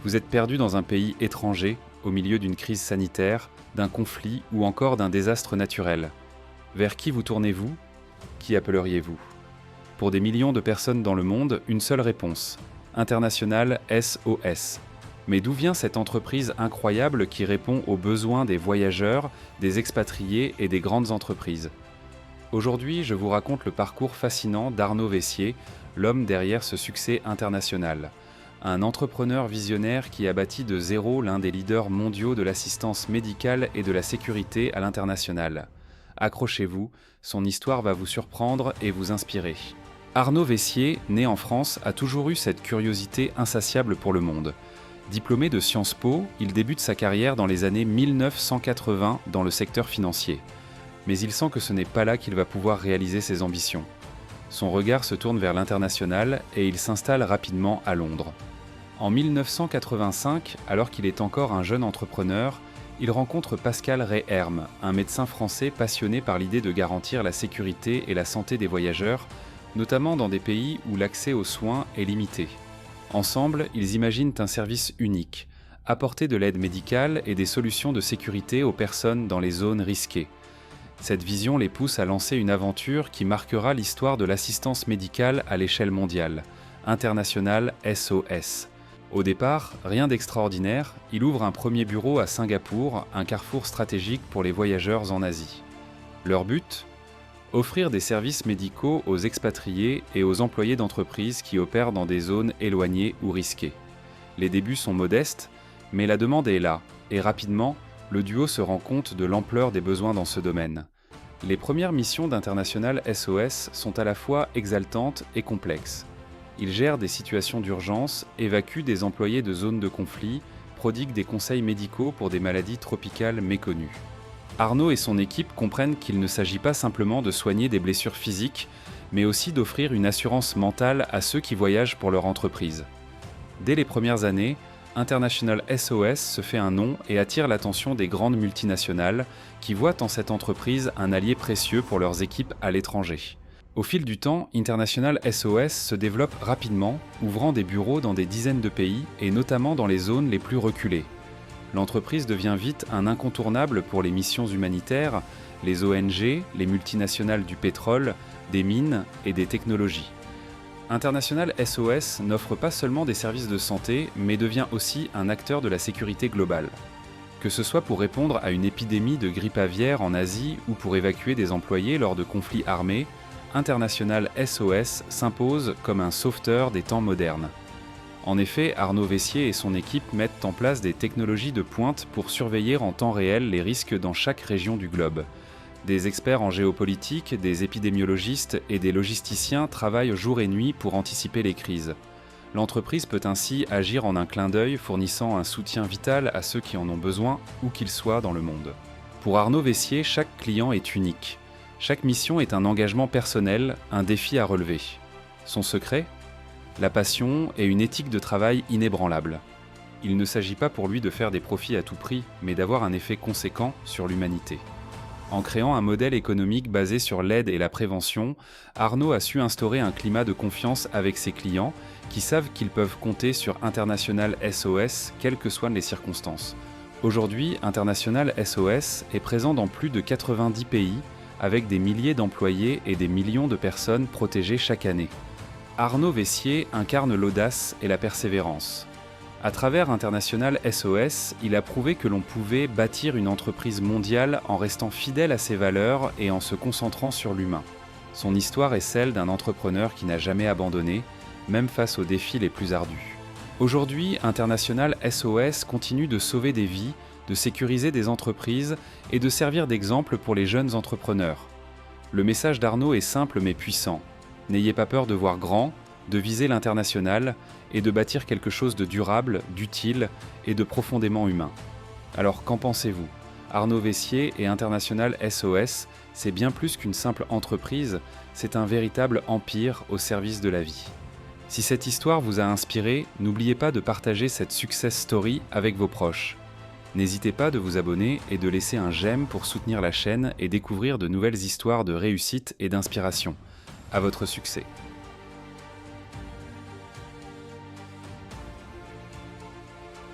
Vous êtes perdu dans un pays étranger, au milieu d'une crise sanitaire, d'un conflit ou encore d'un désastre naturel. Vers qui vous tournez-vous? Qui appelleriez-vous? Pour des millions de personnes dans le monde, une seule réponse: International SOS. Mais d'où vient cette entreprise incroyable qui répond aux besoins des voyageurs, des expatriés et des grandes entreprises? Aujourd'hui, je vous raconte le parcours fascinant d'Arnaud Vessier, l'homme derrière ce succès international. Un entrepreneur visionnaire qui a bâti de zéro l'un des leaders mondiaux de l'assistance médicale et de la sécurité à l'international. Accrochez-vous, son histoire va vous surprendre et vous inspirer. Arnaud Vessier, né en France, a toujours eu cette curiosité insatiable pour le monde. Diplômé de Sciences Po, il débute sa carrière dans les années 1980 dans le secteur financier. Mais il sent que ce n'est pas là qu'il va pouvoir réaliser ses ambitions. Son regard se tourne vers l'international et il s'installe rapidement à Londres. En 1985, alors qu'il est encore un jeune entrepreneur, il rencontre Pascal Rey-Herm, un médecin français passionné par l'idée de garantir la sécurité et la santé des voyageurs, notamment dans des pays où l'accès aux soins est limité. Ensemble, ils imaginent un service unique, apporter de l'aide médicale et des solutions de sécurité aux personnes dans les zones risquées. Cette vision les pousse à lancer une aventure qui marquera l'histoire de l'assistance médicale à l'échelle mondiale, International SOS. Au départ, rien d'extraordinaire, il ouvre un premier bureau à Singapour, un carrefour stratégique pour les voyageurs en Asie. Leur but ? Offrir des services médicaux aux expatriés et aux employés d'entreprises qui opèrent dans des zones éloignées ou risquées. Les débuts sont modestes, mais la demande est là, et rapidement, le duo se rend compte de l'ampleur des besoins dans ce domaine. Les premières missions d'International SOS sont à la fois exaltantes et complexes. Ils gèrent des situations d'urgence, évacuent des employés de zones de conflit, prodiguent des conseils médicaux pour des maladies tropicales méconnues. Arnaud et son équipe comprennent qu'il ne s'agit pas simplement de soigner des blessures physiques, mais aussi d'offrir une assurance mentale à ceux qui voyagent pour leur entreprise. Dès les premières années, International SOS se fait un nom et attire l'attention des grandes multinationales qui voient en cette entreprise un allié précieux pour leurs équipes à l'étranger. Au fil du temps, International SOS se développe rapidement, ouvrant des bureaux dans des dizaines de pays et notamment dans les zones les plus reculées. L'entreprise devient vite un incontournable pour les missions humanitaires, les ONG, les multinationales du pétrole, des mines et des technologies. International SOS n'offre pas seulement des services de santé, mais devient aussi un acteur de la sécurité globale. Que ce soit pour répondre à une épidémie de grippe aviaire en Asie ou pour évacuer des employés lors de conflits armés, International SOS s'impose comme un sauveteur des temps modernes. En effet, Arnaud Vessier et son équipe mettent en place des technologies de pointe pour surveiller en temps réel les risques dans chaque région du globe. Des experts en géopolitique, des épidémiologistes et des logisticiens travaillent jour et nuit pour anticiper les crises. L'entreprise peut ainsi agir en un clin d'œil, fournissant un soutien vital à ceux qui en ont besoin, où qu'ils soient dans le monde. Pour Arnaud Vessier, chaque client est unique. Chaque mission est un engagement personnel, un défi à relever. Son secret ? La passion et une éthique de travail inébranlable. Il ne s'agit pas pour lui de faire des profits à tout prix, mais d'avoir un effet conséquent sur l'humanité. En créant un modèle économique basé sur l'aide et la prévention, Arnaud a su instaurer un climat de confiance avec ses clients qui savent qu'ils peuvent compter sur International SOS, quelles que soient les circonstances. Aujourd'hui, International SOS est présent dans plus de 90 pays, avec des milliers d'employés et des millions de personnes protégées chaque année. Arnaud Vessier incarne l'audace et la persévérance. À travers International SOS, il a prouvé que l'on pouvait bâtir une entreprise mondiale en restant fidèle à ses valeurs et en se concentrant sur l'humain. Son histoire est celle d'un entrepreneur qui n'a jamais abandonné, même face aux défis les plus ardus. Aujourd'hui, International SOS continue de sauver des vies, de sécuriser des entreprises et de servir d'exemple pour les jeunes entrepreneurs. Le message d'Arnaud est simple mais puissant. N'ayez pas peur de voir grand, de viser l'international et de bâtir quelque chose de durable, d'utile et de profondément humain. Alors qu'en pensez-vous ? Arnaud Vessier et International SOS, c'est bien plus qu'une simple entreprise, c'est un véritable empire au service de la vie. Si cette histoire vous a inspiré, n'oubliez pas de partager cette success story avec vos proches. N'hésitez pas de vous abonner et de laisser un j'aime pour soutenir la chaîne et découvrir de nouvelles histoires de réussite et d'inspiration. À votre succès.